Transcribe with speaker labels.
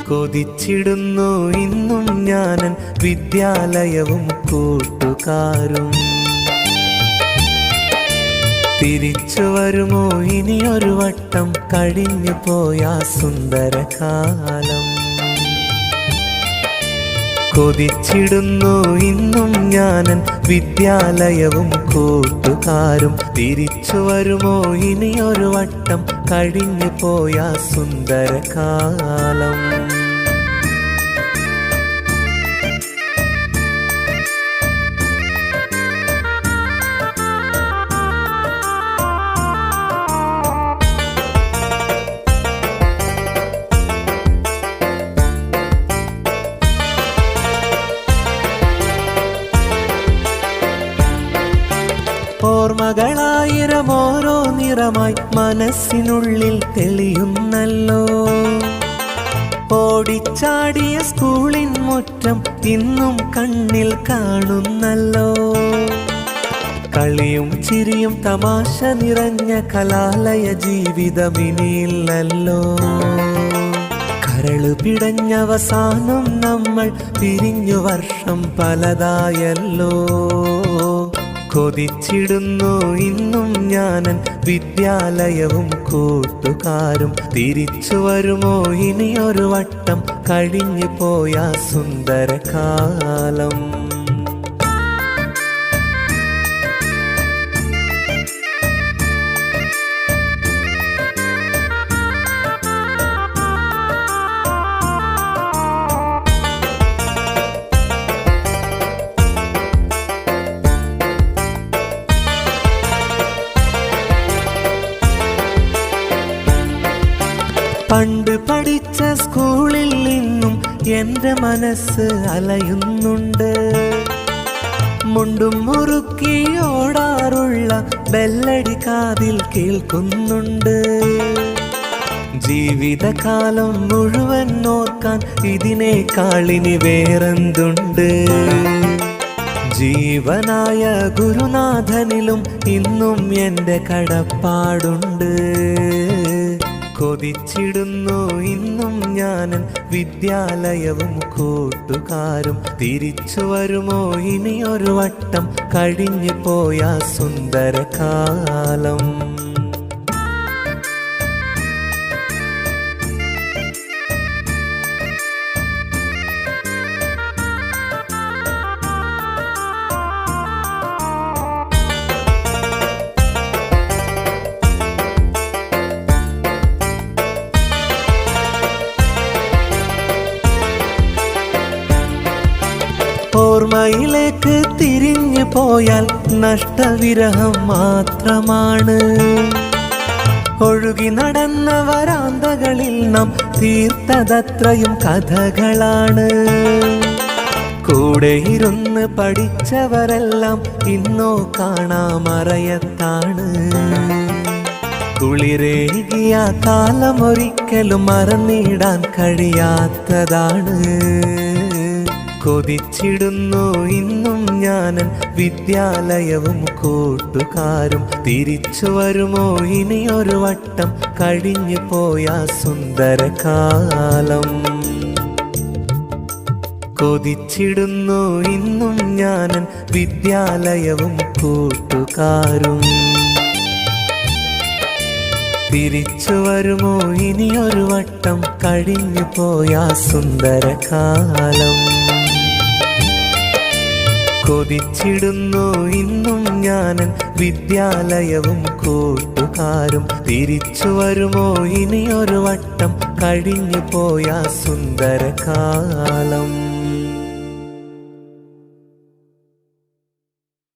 Speaker 1: കൊതിച്ചിടുന്നു ഇന്നും ഞാനൻ വിദ്യാലയവും കൂട്ടുകാരും. തിരിച്ചു വരുമോ ഇനിയൊരു വട്ടം കഴിഞ്ഞു പോയ സുന്ദരകാലം. കൊതിച്ചിടുന്നു ഇന്നും ഞാനൻ വിദ്യാലയവും കൂട്ടുകാരും. തിരിച്ചു വരുമോ ഇനിയൊരു വട്ടം കഴിഞ്ഞു പോയ സുന്ദരകാലം. ഓർമ്മകളായിരം ഓരോ നിറമായി മനസ്സിനുള്ളിൽ തെളിയുന്നല്ലോ. ഓടിച്ചാടിയ സ്കൂളിൻ മുറ്റം ഇന്നും കണ്ണിൽ കാണുന്നല്ലോ. കളിയും ചിരിയും തമാശ നിറഞ്ഞ കലാലയ ജീവിതം ഇനിയില്ലല്ലോ. കരള് പിടഞ്ഞവസാനം നമ്മൾ പിരിഞ്ഞു വർഷം പലതായല്ലോ. കൊതിച്ചിടുന്നു ഇന്നും ഞാനൻ വിദ്യാലയവും കൂട്ടുകാരും. തിരിച്ചു വരുമോ ഇനിയൊരു വട്ടം കഴിഞ്ഞു പോയ സുന്ദരകാലം. പണ്ട് പഠിച്ച സ്കൂളിൽ നിന്നും എൻ്റെ മനസ്സ് അലയുന്നുണ്ട്. മുണ്ടും മുറുക്കി ഓടാറുള്ള ബെല്ലടി കാതിൽ കേൾക്കുന്നുണ്ട്. ജീവിതകാലം മുഴുവൻ ഓർക്കാൻ ഇതിനേക്കാളിനി വേറെന്തുണ്ട്. ജീവനായ ഗുരുനാഥനിലും ഇന്നും എൻ്റെ കടപ്പാടുണ്ട്. കൊതിച്ചിടുന്നു ഇന്നും ഞാനൻ വിദ്യാലയവും കൂട്ടുകാരും. തിരിച്ചു വരുമോ ഇനിയൊരു വട്ടം കഴിഞ്ഞു പോയ സുന്ദരകാലം. ഓർമ്മയിലേക്ക് തിരിഞ്ഞു പോയാൽ നഷ്ടവിരഹം മാത്രമാണ്. ഒഴുകി നടന്ന വരാന്തകളിൽ നാം തീർത്തതത്രയും കഥകളാണ്. കൂടെയിരുന്ന് പഠിച്ചവരെല്ലാം ഇന്നോ കാണാമറയത്താണ്. കുളിരേകിയ കാലമൊരിക്കലും മറന്നിടാൻ കഴിയാത്തതാണ്. കൊതിച്ചിടുന്നു ഇന്നും ഞാനൻ വിദ്യാലയവും കൂട്ടുകാരും. തിരിച്ചു വരുമോ ഇനിയൊരു വട്ടം കഴിഞ്ഞു പോയ സുന്ദരകാലം. കൊതിച്ചിടുന്നു ഇന്നും ഞാനൻ വിദ്യാലയവും കൂട്ടുകാരും. തിരിച്ചു വരുമോ ഇനിയൊരു വട്ടം കഴിഞ്ഞു പോയ സുന്ദരകാലം. കൊതിച്ചിടുന്നു ഇന്നും ഞാനൻ വിദ്യാലയവും കൂട്ടുകാരും. തിരിച്ചു വരുമോ ഇനിയൊരു വട്ടം കഴിഞ്ഞു പോയ സുന്ദരകാലം.